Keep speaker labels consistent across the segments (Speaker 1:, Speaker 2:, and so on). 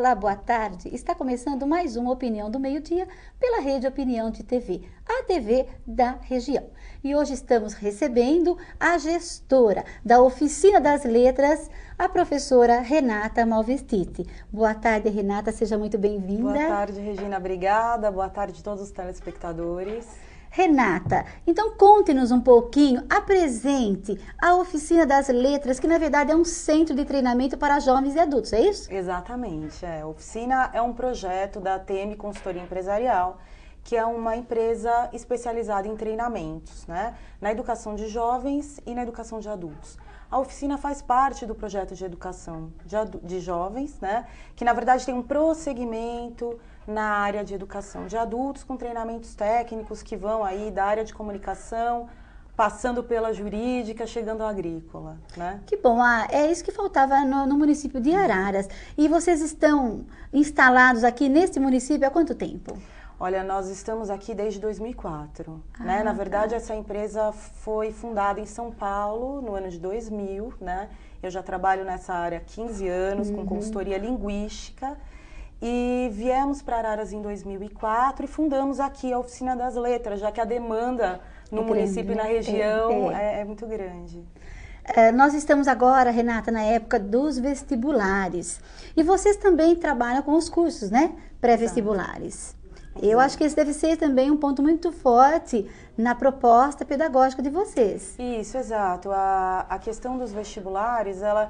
Speaker 1: Olá, boa tarde. Está começando mais uma Opinião do Meio-Dia pela Rede Opinião de TV, a TV da região. E hoje estamos recebendo a gestora da Oficina das Letras, a professora Renata Malvestiti. Boa tarde, Renata, seja muito bem-vinda.
Speaker 2: Boa tarde, Regina, obrigada. Boa tarde a todos os telespectadores.
Speaker 1: Renata, então conte-nos um pouquinho, apresente a Oficina das Letras, que na verdade é um centro de treinamento para jovens e adultos, é isso?
Speaker 2: Exatamente, a Oficina é um projeto da TM Consultoria Empresarial, que é uma empresa especializada em treinamentos, né? Na educação de jovens e na educação de adultos. A oficina faz parte do projeto de educação de jovens, né? Que na verdade tem um prosseguimento na área de educação de adultos, com treinamentos técnicos que vão aí da área de comunicação, passando pela jurídica, chegando à agrícola, né?
Speaker 1: Que bom, é isso que faltava no município de Araras. E vocês estão instalados aqui neste município há quanto tempo?
Speaker 2: Olha, nós estamos aqui desde 2004, né? Na verdade, essa empresa foi fundada em São Paulo no ano de 2000, né? Eu já trabalho nessa área há 15 anos, com consultoria linguística. E viemos para Araras em 2004 e fundamos aqui a Oficina das Letras, já que a demanda no município e na região é muito grande.
Speaker 1: Nós estamos agora, Renata, na época dos vestibulares. E vocês também trabalham com os cursos, né? Pré-vestibulares. Eu acho que esse deve ser também um ponto muito forte na proposta pedagógica de vocês.
Speaker 2: Isso, exato. A questão dos vestibulares, a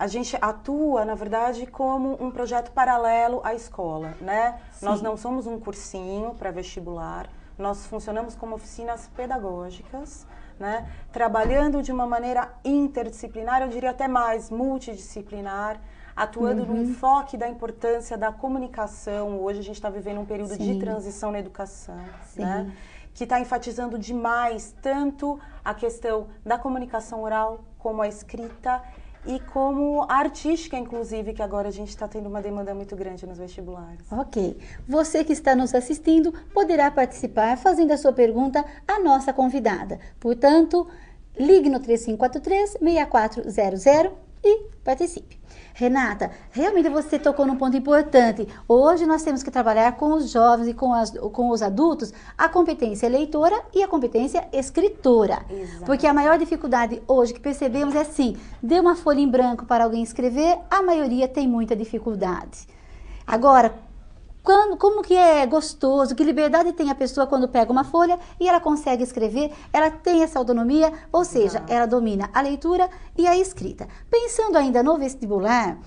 Speaker 2: gente atua, na verdade, como um projeto paralelo à escola, né? Sim. Nós não somos um cursinho para vestibular, nós funcionamos como oficinas pedagógicas, né? Trabalhando de uma maneira interdisciplinar, eu diria até mais multidisciplinar, atuando no enfoque da importância da comunicação. Hoje a gente está vivendo um período de transição na educação, né? Que está enfatizando demais tanto a questão da comunicação oral como a escrita e como a artística, inclusive, que agora a gente está tendo uma demanda muito grande nos vestibulares.
Speaker 1: Ok. Você que está nos assistindo poderá participar fazendo a sua pergunta à nossa convidada. Portanto, ligue no 3543-6400 e participe. Renata, realmente você tocou num ponto importante. Hoje nós temos que trabalhar com os jovens e com os adultos a competência leitora e a competência escritora. Exato. Porque a maior dificuldade hoje que percebemos é assim, dê uma folha em branco para alguém escrever, a maioria tem muita dificuldade. Agora, como que é gostoso, que liberdade tem a pessoa quando pega uma folha e ela consegue escrever, ela tem essa autonomia, ou seja, ela domina a leitura e a escrita. Pensando ainda no vestibular,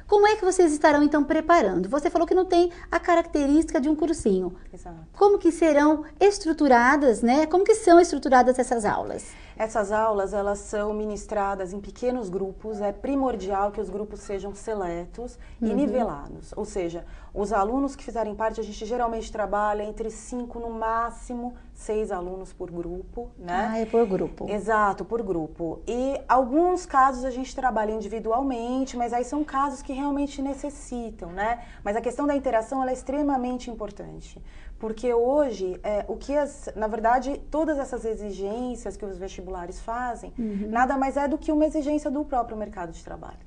Speaker 1: como é que vocês estarão então preparando? Você falou que não tem a característica de um cursinho.
Speaker 2: Exato.
Speaker 1: Como que serão estruturadas, né? Como que são estruturadas essas aulas?
Speaker 2: Essas aulas, elas são ministradas em pequenos grupos, é primordial que os grupos sejam seletos e nivelados, ou seja, os alunos que fizerem parte, a gente geralmente trabalha entre 5, no máximo 6 alunos por grupo, né?
Speaker 1: Ah, é por grupo.
Speaker 2: Exato, por grupo. E alguns casos a gente trabalha individualmente, mas aí são casos que realmente necessitam, né? Mas a questão da interação, ela é extremamente importante. Porque hoje, na verdade, todas essas exigências que os vestibulares fazem, nada mais é do que uma exigência do próprio mercado de trabalho.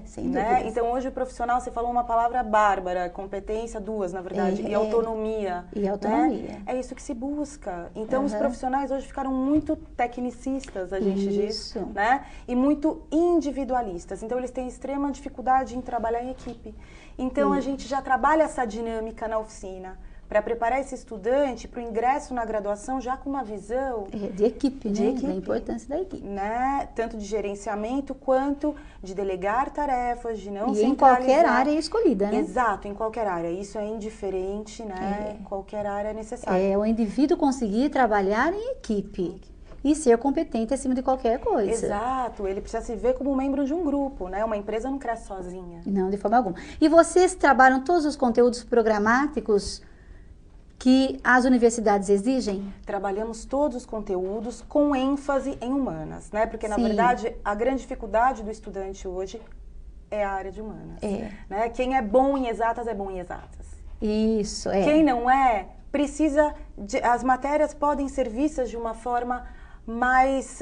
Speaker 1: Sem dúvida.
Speaker 2: Né? Então, hoje o profissional, você falou uma palavra bárbara, competência, duas, na verdade, e autonomia.
Speaker 1: E autonomia.
Speaker 2: Né? É isso que se busca. Então, os profissionais hoje ficaram muito tecnicistas, a gente diz, né? E muito individualistas. Então, eles têm extrema dificuldade em trabalhar em equipe. Então, a gente já trabalha essa dinâmica na oficina, para preparar esse estudante para o ingresso na graduação já com uma visão
Speaker 1: de equipe, né? Da importância da equipe.
Speaker 2: Né? Tanto de gerenciamento quanto de delegar tarefas, de não
Speaker 1: centralizar.
Speaker 2: E
Speaker 1: em qualquer área escolhida, né?
Speaker 2: Exato, em qualquer área. Isso é indiferente, né? Qualquer área é necessária.
Speaker 1: O indivíduo conseguir trabalhar em equipe. E ser competente acima de qualquer coisa.
Speaker 2: Exato, ele precisa se ver como membro de um grupo, né? Uma empresa não cresce sozinha.
Speaker 1: Não, de forma alguma. E vocês trabalham todos os conteúdos programáticos que as universidades exigem?
Speaker 2: Trabalhamos todos os conteúdos com ênfase em humanas, né? Porque, na verdade, a grande dificuldade do estudante hoje é a área de humanas. Né? Quem é bom em exatas é bom em exatas.
Speaker 1: Isso,
Speaker 2: Quem não é, precisa... as matérias podem ser vistas de uma forma mas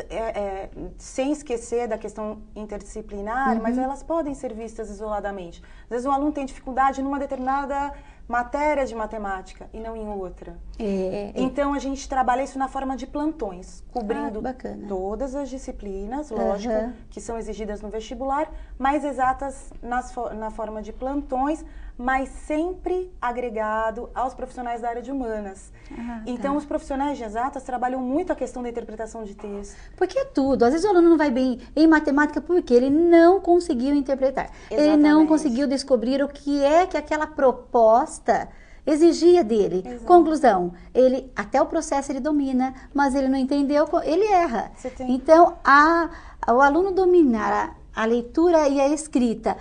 Speaker 2: sem esquecer da questão interdisciplinar, mas elas podem ser vistas isoladamente. Às vezes o aluno tem dificuldade numa determinada matéria de matemática e não em outra. Então a gente trabalha isso na forma de plantões, cobrindo todas as disciplinas, lógico, que são exigidas no vestibular, mais exatas na forma de plantões, mas sempre agregado aos profissionais da área de humanas. Então os profissionais de exatas trabalham muito a questão da interpretação de texto.
Speaker 1: Porque é tudo. Às vezes o aluno não vai bem em matemática porque ele não conseguiu interpretar.
Speaker 2: Exatamente.
Speaker 1: Ele não conseguiu descobrir o que é que aquela proposta exigia dele.
Speaker 2: Exato.
Speaker 1: Conclusão, ele até o processo ele domina, mas ele não entendeu, ele erra.
Speaker 2: Tem...
Speaker 1: Então, o aluno dominar a leitura e a escrita,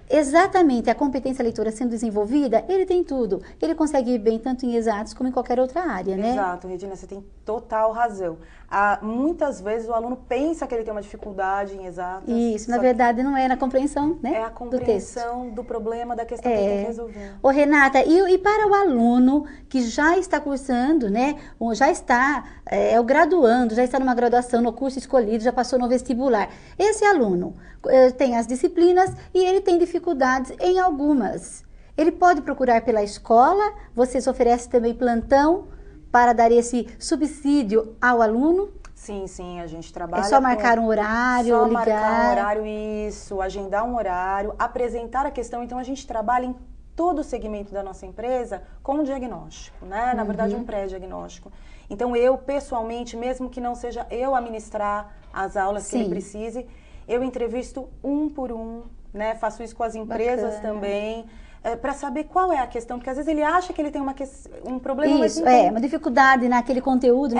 Speaker 1: exatamente a competência leitora sendo desenvolvida, ele tem tudo. Ele consegue ir bem tanto em exatos como em qualquer outra área, né?
Speaker 2: Exato, Regina, você tem total razão. Muitas vezes o aluno pensa que ele tem uma dificuldade em exatas.
Speaker 1: Isso, na verdade não é na compreensão, né?
Speaker 2: É a compreensão do problema, da questão que ele tem que resolver.
Speaker 1: Ô, Renata, e para o aluno que já está cursando, né? Ou já está, o graduando, já está numa graduação, no curso escolhido, já passou no vestibular. Esse aluno tem as disciplinas e ele tem dificuldades em algumas. Ele pode procurar pela escola, vocês oferecem também plantão para dar esse subsídio ao aluno?
Speaker 2: Sim, sim, a gente trabalha.
Speaker 1: É só marcar um horário,
Speaker 2: só
Speaker 1: ligar.
Speaker 2: Marcar um horário, isso, agendar um horário, apresentar a questão. Então a gente trabalha em todo o segmento da nossa empresa com um diagnóstico, né? Na verdade, um pré-diagnóstico. Então eu, pessoalmente, mesmo que não seja eu a ministrar as aulas que ele precise, eu entrevisto um por um, né? Faço isso com as empresas também. Para saber qual é a questão, porque às vezes ele acha que ele tem um problema.
Speaker 1: Isso, uma dificuldade naquele conteúdo.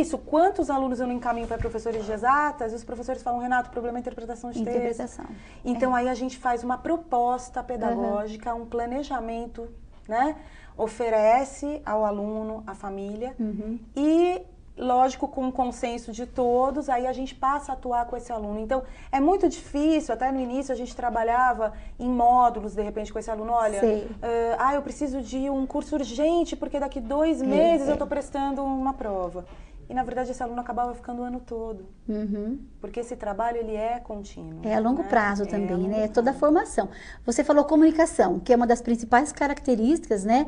Speaker 2: Isso. Quantos alunos eu não encaminho para professores de exatas e os professores falam, Renato, o problema é a interpretação de texto. Então aí a gente faz uma proposta pedagógica, um planejamento, né? Oferece ao aluno, à família e... lógico, com o consenso de todos, aí a gente passa a atuar com esse aluno. Então, é muito difícil, até no início a gente trabalhava em módulos, de repente, com esse aluno. Olha, eu preciso de um curso urgente, porque daqui 2 meses eu estou prestando uma prova. E, na verdade, esse aluno acabava ficando o ano todo. Porque esse trabalho, ele é contínuo.
Speaker 1: É a longo prazo também, né? É toda a formação. Você falou comunicação, que é uma das principais características, né?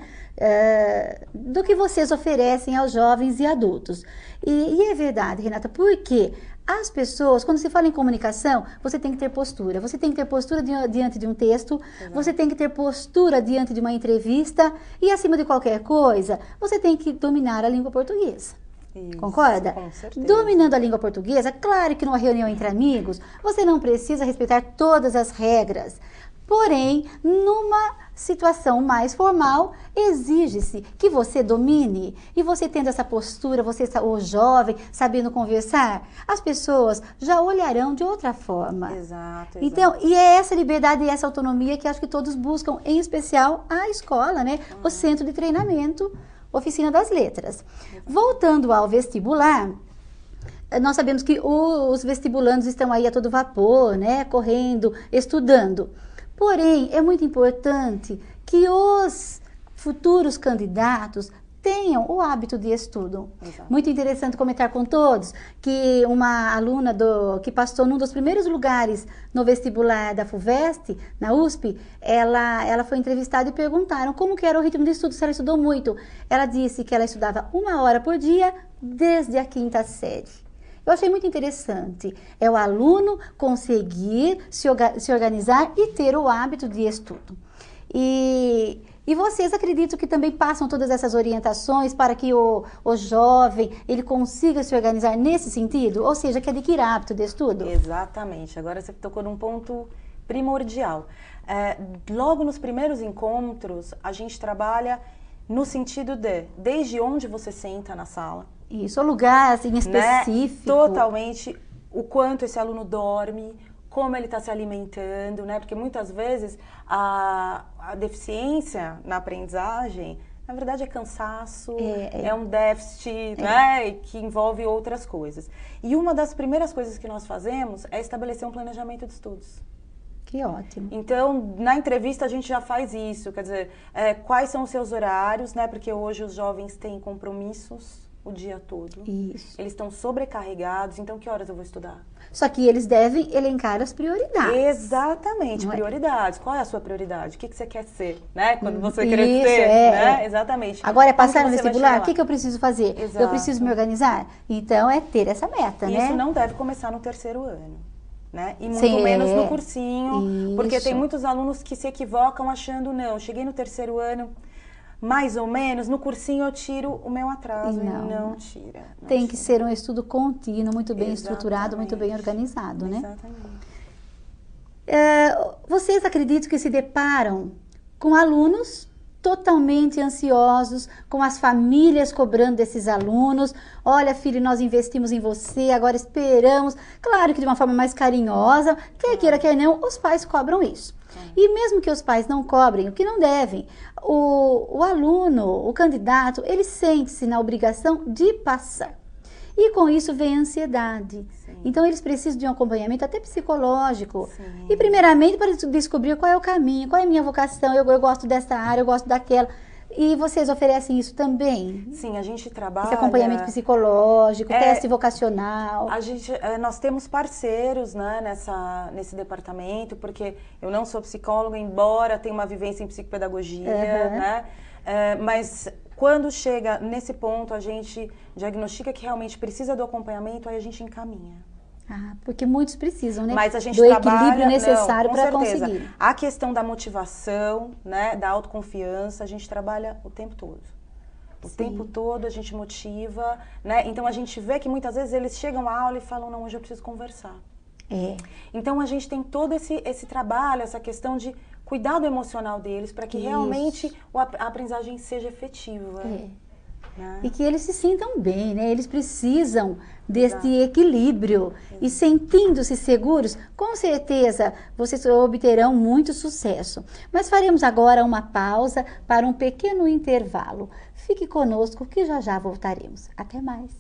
Speaker 1: Do que vocês oferecem aos jovens e adultos. E é verdade, Renata, porque as pessoas, quando se fala em comunicação, você tem que ter postura. Você tem que ter postura diante de um texto, você tem que ter postura diante de uma entrevista e, acima de qualquer coisa, você tem que dominar a língua portuguesa.
Speaker 2: Isso,
Speaker 1: concorda?
Speaker 2: Com certeza.
Speaker 1: Dominando a língua portuguesa, claro que numa reunião entre amigos, você não precisa respeitar todas as regras. Porém, numa situação mais formal, exige-se que você domine. E você tendo essa postura, o jovem, sabendo conversar, as pessoas já olharão de outra forma.
Speaker 2: Exato.
Speaker 1: Então, e é essa liberdade e essa autonomia que acho que todos buscam, em especial a escola, né? O centro de treinamento, Oficina das Letras. Voltando ao vestibular, nós sabemos que os vestibulandos estão aí a todo vapor, né? Correndo, estudando. Porém, é muito importante que os futuros candidatos tenham o hábito de estudo. Exato. Muito interessante comentar com todos que uma aluna que passou num dos primeiros lugares no vestibular da FUVEST, na USP, ela foi entrevistada e perguntaram como que era o ritmo de estudo, se ela estudou muito. Ela disse que ela estudava 1 hora por dia desde a 5ª série. Eu achei muito interessante. É o aluno conseguir se organizar e ter o hábito de estudo. E vocês acreditam que também passam todas essas orientações para que o jovem ele consiga se organizar nesse sentido? Ou seja, que adquira hábito de estudo?
Speaker 2: Exatamente. Agora você tocou num ponto primordial. Logo nos primeiros encontros, a gente trabalha no sentido desde onde você senta na sala.
Speaker 1: Isso, o lugar assim, específico.
Speaker 2: Né? Totalmente o quanto esse aluno dorme, como ele está se alimentando, né? Porque muitas vezes a deficiência na aprendizagem, na verdade, é cansaço, é um déficit, né? Que envolve outras coisas. E uma das primeiras coisas que nós fazemos é estabelecer um planejamento de estudos.
Speaker 1: Que ótimo.
Speaker 2: Então, na entrevista a gente já faz isso, quer dizer, quais são os seus horários, né? Porque hoje os jovens têm compromissos, o dia todo.
Speaker 1: Isso.
Speaker 2: Eles estão sobrecarregados, então que horas eu vou estudar?
Speaker 1: Só que eles devem elencar as prioridades.
Speaker 2: Exatamente,
Speaker 1: Não é?
Speaker 2: Prioridades. Qual é a sua prioridade? O que você quer ser, né? Quando você
Speaker 1: Isso,
Speaker 2: crescer, né? Exatamente.
Speaker 1: Agora é
Speaker 2: Como
Speaker 1: passar no
Speaker 2: que você vai
Speaker 1: vestibular?
Speaker 2: chegar
Speaker 1: O que, que eu preciso fazer?
Speaker 2: Exato.
Speaker 1: Eu preciso me organizar? Então, é ter essa meta, né?
Speaker 2: Isso não deve começar no terceiro ano. Né? E muito
Speaker 1: Sim,
Speaker 2: menos no cursinho, porque tem
Speaker 1: Isso.
Speaker 2: muitos alunos que se equivocam achando, não, cheguei no terceiro ano, mais ou menos, no cursinho eu tiro o meu atraso.
Speaker 1: Não.
Speaker 2: E não tira. Não
Speaker 1: Tem
Speaker 2: tira.
Speaker 1: que ser um estudo contínuo, muito bem estruturado, muito bem
Speaker 2: Exatamente.
Speaker 1: organizado, né?
Speaker 2: Exatamente.
Speaker 1: Vocês acreditam que se deparam com alunos totalmente ansiosos, com as famílias cobrando desses alunos? Olha, filho, nós investimos em você, agora esperamos. Claro que de uma forma mais carinhosa, quer queira, quer não, os pais cobram isso. E mesmo que os pais não cobrem, o que não devem, o aluno, o candidato, ele sente-se na obrigação de passar. E com isso vem a ansiedade.
Speaker 2: Sim.
Speaker 1: Então, eles precisam de um acompanhamento até psicológico.
Speaker 2: Sim.
Speaker 1: E, primeiramente, para descobrir qual é o caminho, qual é a minha vocação, eu gosto dessa área, eu gosto daquela. E vocês oferecem isso também?
Speaker 2: Sim, a gente trabalha...
Speaker 1: Esse acompanhamento psicológico, teste vocacional.
Speaker 2: Nós temos parceiros, né, nesse departamento, porque eu não sou psicóloga, embora tenha uma vivência em psicopedagogia, né? Mas quando chega nesse ponto, a gente diagnostica que realmente precisa do acompanhamento, aí a gente encaminha.
Speaker 1: Porque muitos precisam, né?
Speaker 2: Mas a gente
Speaker 1: do
Speaker 2: trabalha,
Speaker 1: equilíbrio necessário para
Speaker 2: com certeza.
Speaker 1: conseguir.
Speaker 2: A questão da motivação, né, da autoconfiança, a gente trabalha o tempo todo. O tempo todo a gente motiva, né? Então a gente vê que muitas vezes eles chegam à aula e falam, não, hoje eu preciso conversar. Então a gente tem todo esse trabalho, essa questão de cuidado emocional deles para que realmente a aprendizagem seja efetiva. Né?
Speaker 1: E que eles se sintam bem, né? Eles precisam deste equilíbrio. E sentindo-se seguros, com certeza vocês obterão muito sucesso. Mas faremos agora uma pausa para um pequeno intervalo. Fique conosco que já já voltaremos. Até mais.